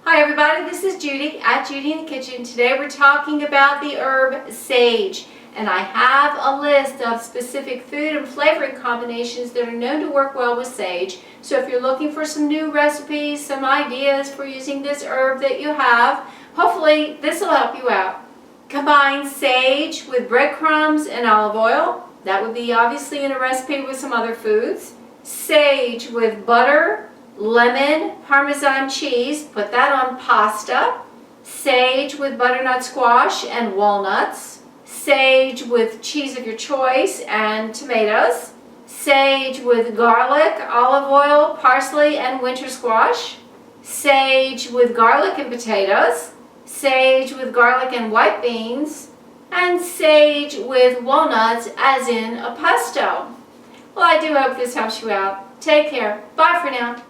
Hi everybody, this is Judy at Judy in the Kitchen. Today we're talking about the herb sage, and I have a list of specific food and flavoring combinations that are known to work well with sage. So if you're looking for some new recipes, some ideas for using this herb that you have, hopefully this will help you out. Combine sage with breadcrumbs and olive oil. That would be obviously in a recipe with some other foods. Sage with butter, lemon, Parmesan cheese, put that on pasta. Sage with butternut squash and walnuts. Sage with cheese of your choice and tomatoes. Sage with garlic, olive oil, parsley, and winter squash. Sage with garlic and potatoes. Sage with garlic and white beans. And sage with walnuts, as in a pesto. Well, I do hope this helps you out. Take care. Bye for now.